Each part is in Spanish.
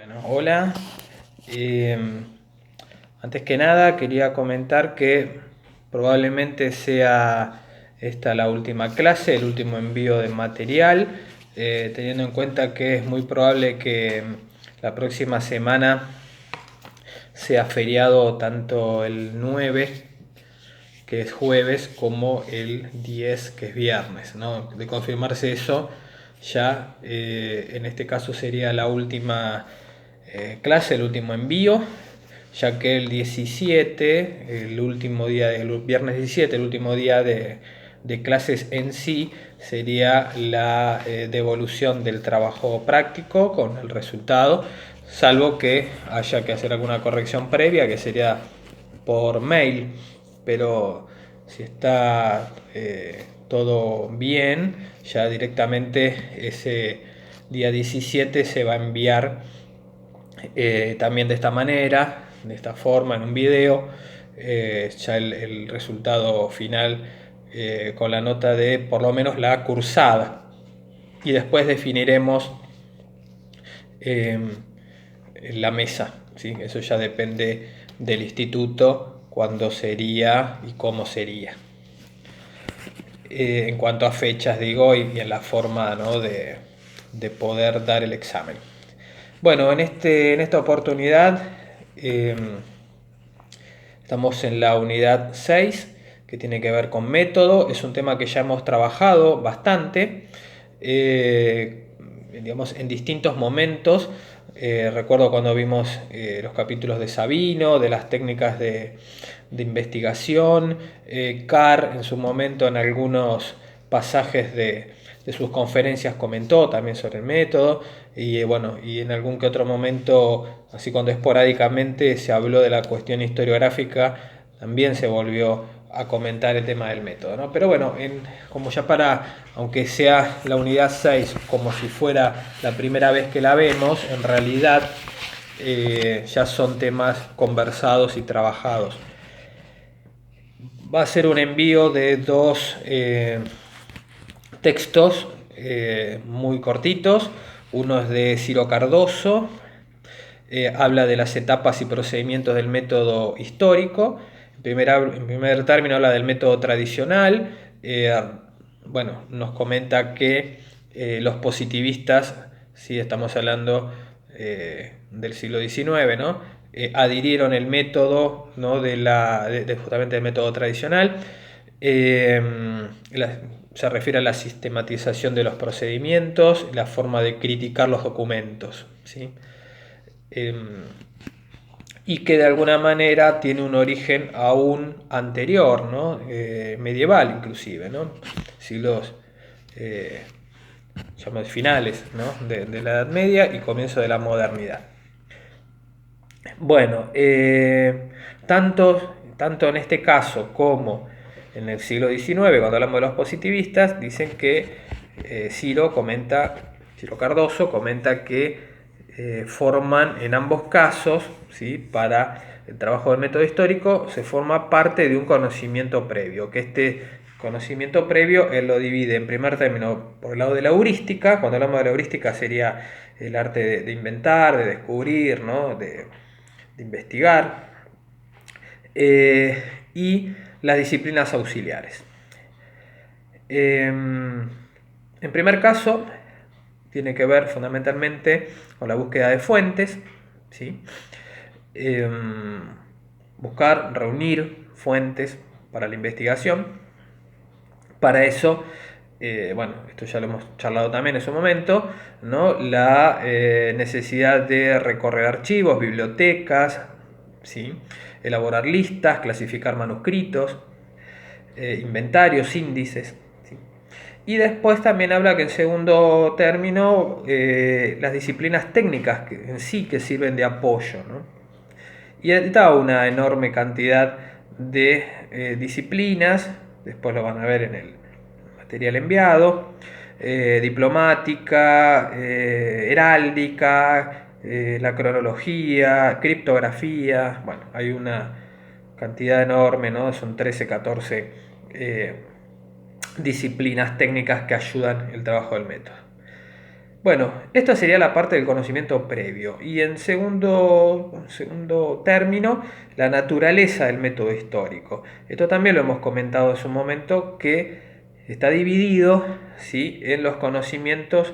Bueno, hola. Eh, Antes que nada quería comentar que probablemente sea esta la última clase, el último envío de material, teniendo en cuenta que es muy probable que la próxima semana sea feriado tanto el 9, que es jueves, como el 10, que es viernes, ¿no? De confirmarse eso, ya en este caso sería la última clase, el último envío, ya que el 17, el último día, el viernes 17, el último día de clases en sí, sería la devolución del trabajo práctico con el resultado, salvo que haya que hacer alguna corrección previa, que sería por mail. Pero si está todo bien, ya directamente ese día 17 se va a enviar también de esta manera, de esta forma, en un video, ya el resultado final, con la nota de por lo menos la cursada. Y después definiremos eh, la mesa, ¿sí? Eso ya depende del instituto, cuándo sería y cómo sería. En cuanto a fechas, digo, y en la forma, ¿no?, de poder dar el examen. Bueno, en esta oportunidad eh, estamos en la unidad 6, que tiene que ver con método. Es un tema que ya hemos trabajado bastante, eh, digamos, en distintos momentos. Recuerdo cuando vimos los capítulos de Sabino, de las técnicas de investigación, Carr en su momento en algunos pasajes de sus conferencias comentó también sobre el método, y bueno, y en algún que otro momento, así cuando esporádicamente se habló de la cuestión historiográfica, también se volvió a comentar el tema del método, ¿no? Pero bueno, como ya para, aunque sea la unidad 6 como si fuera la primera vez que la vemos, en realidad ya son temas conversados y trabajados. Va a ser un envío de dos textos muy cortitos. Uno es de Ciro Cardoso, habla de las etapas y procedimientos del método histórico. En primer término habla del método tradicional. Bueno, nos comenta que los positivistas, si estamos hablando del siglo XIX, ¿no?, adhirieron el método, ¿no?, justamente el método tradicional. Eh, Se refiere a la sistematización de los procedimientos, la forma de criticar los documentos, ¿sí? Eh, y que de alguna manera tiene un origen aún anterior, ¿no? Medieval inclusive, ¿no? Siglos eh, finales, ¿no?, de la Edad Media y comienzo de la modernidad. Bueno, tanto en este caso como en el siglo XIX, cuando hablamos de los positivistas, dicen que Ciro Cardoso comenta que forman en ambos casos, ¿sí?, para el trabajo del método histórico, se forma parte de un conocimiento previo, que este conocimiento previo él lo divide en primer término por el lado de la heurística. Cuando hablamos de la heurística sería el arte de inventar, de descubrir, ¿no?, de investigar, y las disciplinas auxiliares. En primer caso, tiene que ver fundamentalmente con la búsqueda de fuentes, ¿sí? Buscar, reunir fuentes para la investigación. Para eso, bueno, esto ya lo hemos charlado también en su momento, ¿no?, la necesidad de recorrer archivos, bibliotecas, ¿sí?, elaborar listas, clasificar manuscritos, inventarios, índices, ¿sí? Y después también habla que en segundo término las disciplinas técnicas que en sí que sirven de apoyo, ¿no? Y da una enorme cantidad de disciplinas, después lo van a ver en el material enviado: diplomática, heráldica, la cronología, criptografía. Bueno, hay una cantidad enorme, ¿no? Son 13, 14 disciplinas técnicas que ayudan el trabajo del método. Bueno, esta sería la parte del conocimiento previo. Y en segundo término, la naturaleza del método histórico. Esto también lo hemos comentado en su momento, que está dividido, ¿sí?, en los conocimientos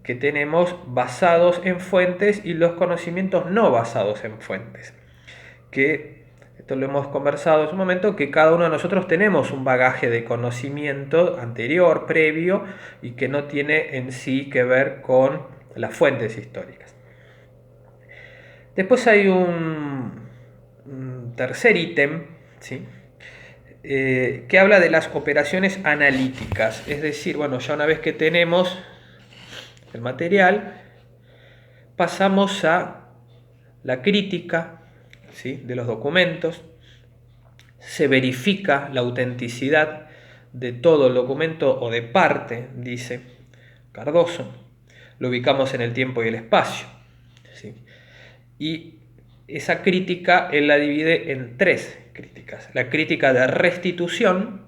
que tenemos basados en fuentes y los conocimientos no basados en fuentes. Que esto lo hemos conversado en su momento, que cada uno de nosotros tenemos un bagaje de conocimiento anterior, previo, y que no tiene en sí que ver con las fuentes históricas. Después hay un tercer ítem, ¿sí?, que habla de las operaciones analíticas. Es decir, bueno, ya una vez que tenemos el material, pasamos a la crítica, ¿sí?, de los documentos. Se verifica la autenticidad de todo el documento o de parte, dice Cardoso. Lo ubicamos en el tiempo y el espacio, ¿sí? Y esa crítica él la divide en tres críticas. La crítica de restitución,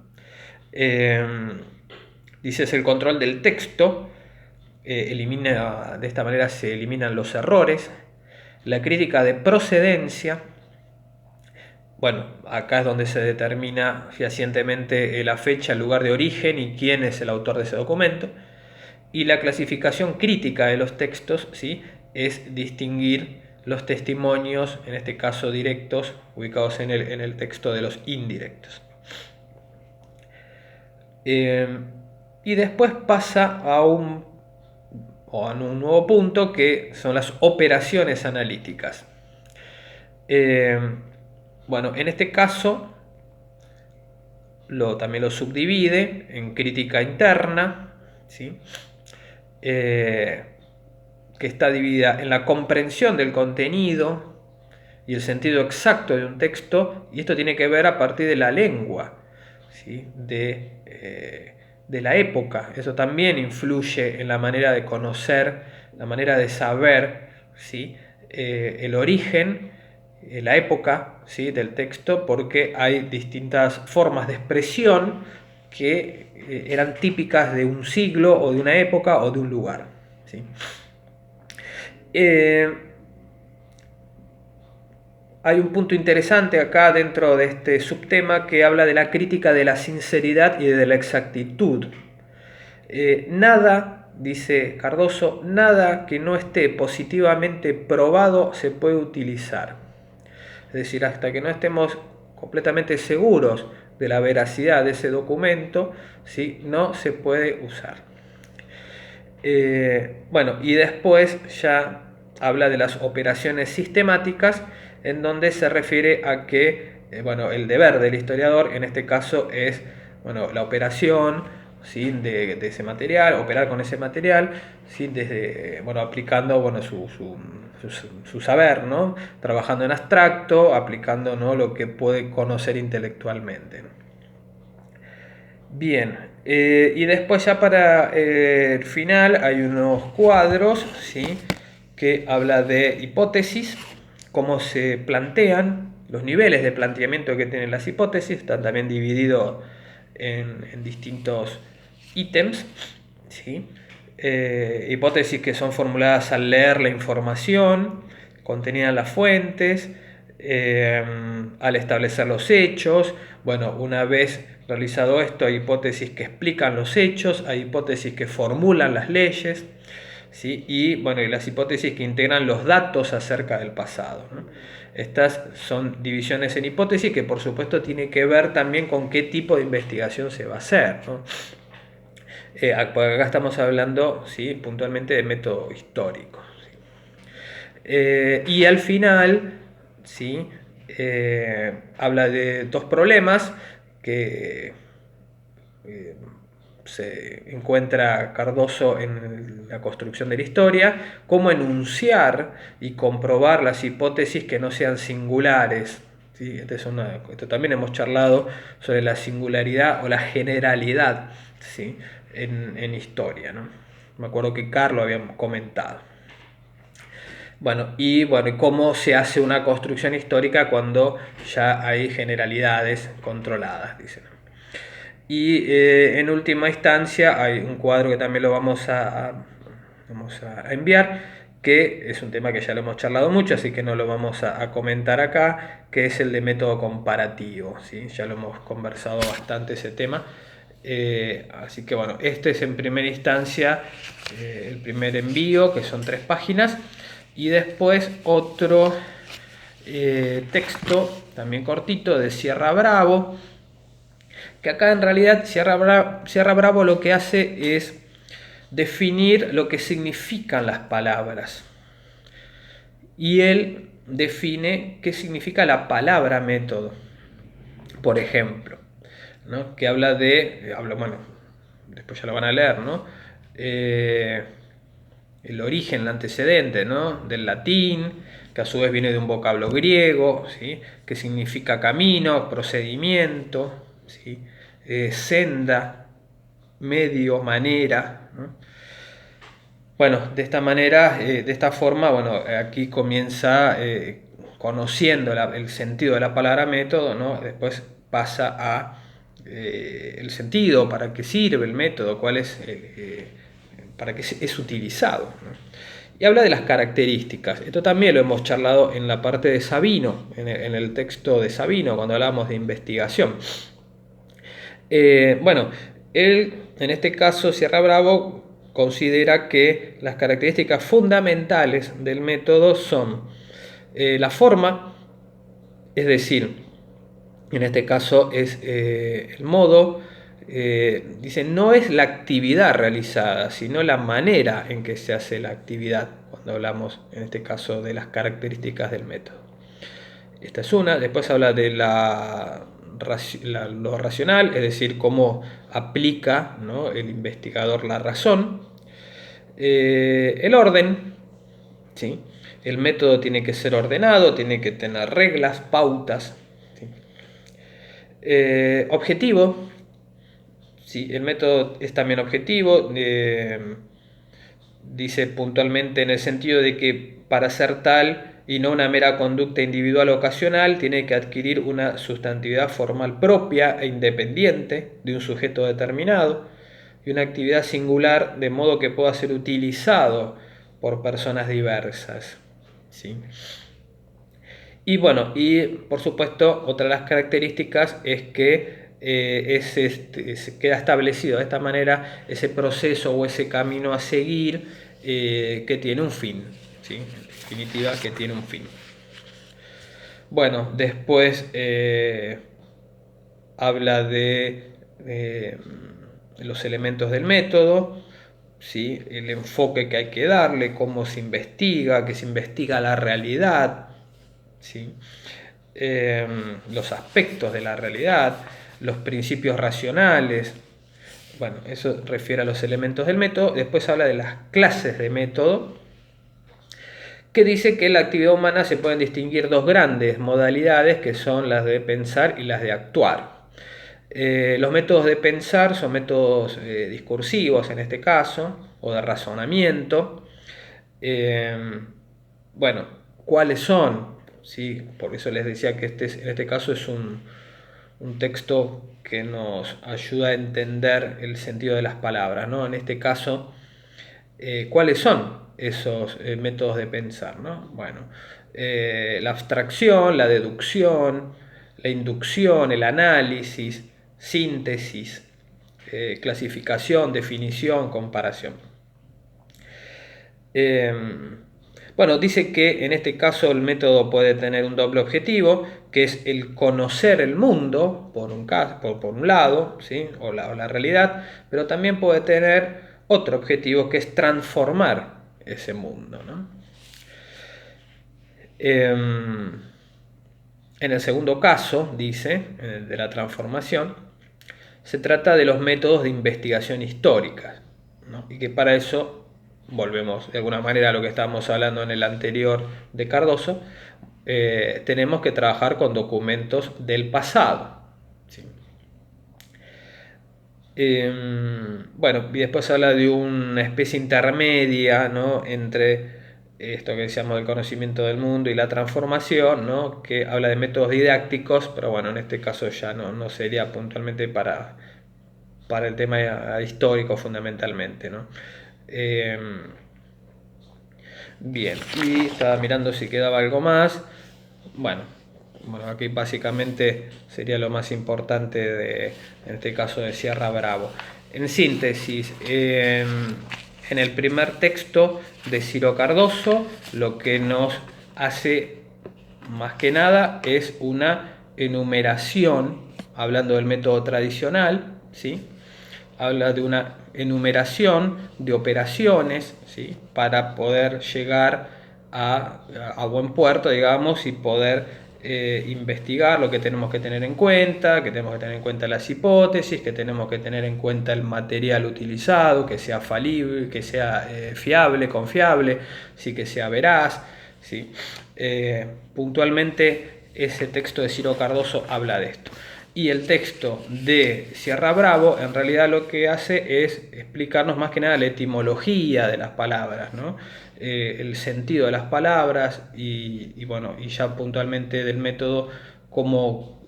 dice, es el control del texto, de esta manera se eliminan los errores. La crítica de procedencia, bueno, acá es donde se determina fehacientemente la fecha, el lugar de origen y quién es el autor de ese documento. Y la clasificación crítica de los textos, ¿sí?, es distinguir los testimonios, en este caso directos, ubicados en el texto, de los indirectos. Y después pasa a un nuevo punto, que son las operaciones analíticas. Bueno, en este caso también lo subdivide en crítica interna, ¿sí?, que está dividida en la comprensión del contenido y el sentido exacto de un texto, y esto tiene que ver a partir de la lengua, ¿sí?, de la época. Eso también influye en la manera de conocer, la manera de saber, ¿sí?, el origen, la época, ¿sí?, del texto, porque hay distintas formas de expresión que eran típicas de un siglo o de una época o de un lugar, ¿sí? Hay un punto interesante acá dentro de este subtema que habla de la crítica de la sinceridad y de la exactitud. Nada, dice Cardoso, nada que no esté positivamente probado se puede utilizar. Es decir, hasta que no estemos completamente seguros de la veracidad de ese documento, ¿sí?, no se puede usar. Bueno, y después ya habla de las operaciones sistemáticas, en donde se refiere a que el deber del historiador en este caso es la operación, ¿sí?, de ese material, operar con ese material, ¿sí?, desde, aplicando su saber, ¿no?, trabajando en abstracto, aplicando, ¿no?, lo que puede conocer intelectualmente. Bien, y después ya para el final hay unos cuadros, ¿sí?, que habla de hipótesis, cómo se plantean, los niveles de planteamiento que tienen las hipótesis, están también divididos en distintos ítems, ¿sí? Hipótesis que son formuladas al leer la información contenida en las fuentes, al establecer los hechos. Bueno, una vez realizado esto, hay hipótesis que explican los hechos, hay hipótesis que formulan las leyes, ¿sí?, y las hipótesis que integran los datos acerca del pasado, ¿no? Estas son divisiones en hipótesis que por supuesto tiene que ver también con qué tipo de investigación se va a hacer, ¿no? Porque acá estamos hablando, ¿sí?, puntualmente de método histórico, ¿sí? Y al final, ¿sí?, habla de dos problemas que se encuentra Cardoso en la construcción de la historia: cómo enunciar y comprobar las hipótesis que no sean singulares, ¿sí? Esto también hemos charlado sobre la singularidad o la generalidad, ¿sí?, en historia, ¿no? Me acuerdo que Carlos había comentado. Y cómo se hace una construcción histórica cuando ya hay generalidades controladas, dicen. Y en última instancia hay un cuadro que también lo vamos a vamos a enviar, que es un tema que ya lo hemos charlado mucho, así que no lo vamos a comentar acá, que es el de método comparativo, ¿sí? Ya lo hemos conversado bastante ese tema. Así que bueno, este es en primera instancia el primer envío, que son 3 páginas, y después otro texto también cortito de Sierra Bravo, que acá en realidad Sierra Bravo lo que hace es definir lo que significan las palabras, y él define qué significa la palabra método. Por ejemplo, ¿no? Que bueno, después ya lo van a leer, ¿no? El origen, el antecedente, ¿no? Del latín, que a su vez viene de un vocablo griego, ¿sí? Que significa camino, procedimiento, ¿sí? Senda, medio, manera, ¿no? Bueno, de esta manera, de esta forma, bueno, aquí comienza conociendo el sentido de la palabra método, ¿no? Después pasa a el sentido, para qué sirve el método, cuál es, para qué es utilizado, ¿no? Y habla de las características. Esto también lo hemos charlado en la parte de Sabino, en el texto de Sabino, cuando hablamos de investigación. Bueno, él, en este caso, Sierra Bravo, considera que las características fundamentales del método son la forma, es decir, en este caso es el modo, dice, no es la actividad realizada, sino la manera en que se hace la actividad, cuando hablamos, en este caso, de las características del método. Esta es una. Después habla de lo racional, es decir, cómo aplica, ¿no?, el investigador la razón. El orden, ¿sí? El método tiene que ser ordenado, tiene que tener reglas, pautas. ¿Sí? Objetivo, ¿sí? El método es también objetivo. Dice puntualmente en el sentido de que para ser tal y no una mera conducta individual o ocasional, tiene que adquirir una sustantividad formal propia e independiente de un sujeto determinado y una actividad singular, de modo que pueda ser utilizado por personas diversas. ¿Sí? Y bueno, y por supuesto, otra de las características es que se queda establecido de esta manera ese proceso o ese camino a seguir, que tiene un fin, ¿sí? En definitiva, que tiene un fin. Bueno, después habla de los elementos del método, ¿sí? El enfoque que hay que darle, cómo se investiga, que se investiga la realidad, ¿sí? Los aspectos de la realidad, los principios racionales. Bueno, eso refiere a los elementos del método. Después habla de las clases de método, que dice que en la actividad humana se pueden distinguir 2 grandes modalidades, que son las de pensar y las de actuar. Los métodos de pensar son métodos discursivos en este caso, o de razonamiento. Bueno, ¿cuáles son? ¿Sí? Por eso les decía que en este caso es un texto que nos ayuda a entender el sentido de las palabras, ¿no? En este caso, ¿cuáles son esos métodos de pensar, ¿no? Bueno, la abstracción, la deducción, la inducción, el análisis, síntesis, clasificación, definición, comparación. Bueno, dice que en este caso el método puede tener un doble objetivo, que es el conocer el mundo, por un lado, ¿sí? o la realidad, pero también puede tener otro objetivo, que es transformar ese mundo, ¿no? En el segundo caso, dice, en el de la transformación, se trata de los métodos de investigación histórica, ¿no? Y que para eso volvemos de alguna manera a lo que estábamos hablando en el anterior de Cardoso. Tenemos que trabajar con documentos del pasado, ¿sí? Bueno, y después habla de una especie intermedia, ¿no?, entre esto que decíamos del conocimiento del mundo y la transformación, ¿no?, que habla de métodos didácticos, pero bueno, en este caso ya no sería puntualmente para el tema histórico fundamentalmente, ¿no? Bien, y estaba mirando si quedaba algo más. Bueno, aquí básicamente sería lo más importante en este caso de Sierra Bravo. En síntesis, en el primer texto de Ciro Cardoso, lo que nos hace más que nada es una enumeración, hablando del método tradicional, ¿sí? Habla de una enumeración de operaciones, ¿sí? Para poder llegar a buen puerto, digamos, y poder investigar lo que tenemos que tener en cuenta, que tenemos que tener en cuenta las hipótesis, que tenemos que tener en cuenta el material utilizado, que sea falible, que sea fiable, confiable, ¿sí? Que sea veraz, ¿sí? Puntualmente ese texto de Ciro Cardoso habla de esto. Y el texto de Sierra Bravo en realidad lo que hace es explicarnos más que nada la etimología de las palabras, ¿no? El sentido de las palabras y bueno, y ya puntualmente del método,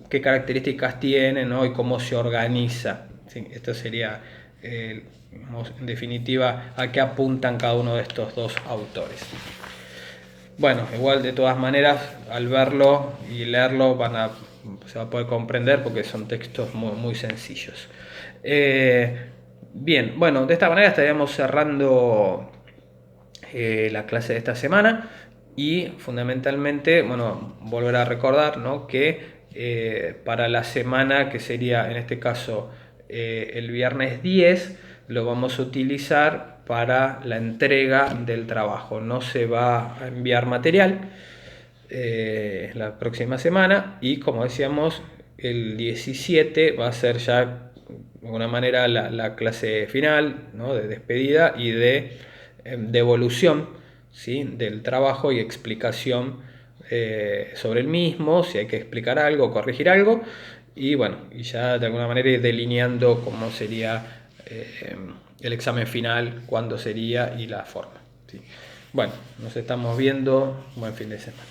qué características tiene, ¿no? Y cómo se organiza. ¿Sí? Esto sería, en definitiva, a qué apuntan cada uno de estos dos autores. Bueno, igual de todas maneras, al verlo y leerlo se va a poder comprender porque son textos muy, muy sencillos. Bien, bueno, de esta manera estaríamos cerrando la clase de esta semana y fundamentalmente, bueno, volver a recordar, ¿no? Que para la semana que sería en este caso el viernes 10 lo vamos a utilizar para la entrega del trabajo. No se va a enviar material la próxima semana y como decíamos el 17 va a ser ya de alguna manera la clase final, ¿no? De despedida y de devolución, ¿sí? Del trabajo y explicación sobre el mismo, si hay que explicar algo, corregir algo y bueno, y ya de alguna manera ir delineando cómo sería el examen final, cuándo sería y la forma, ¿sí? Bueno, nos estamos viendo, buen fin de semana.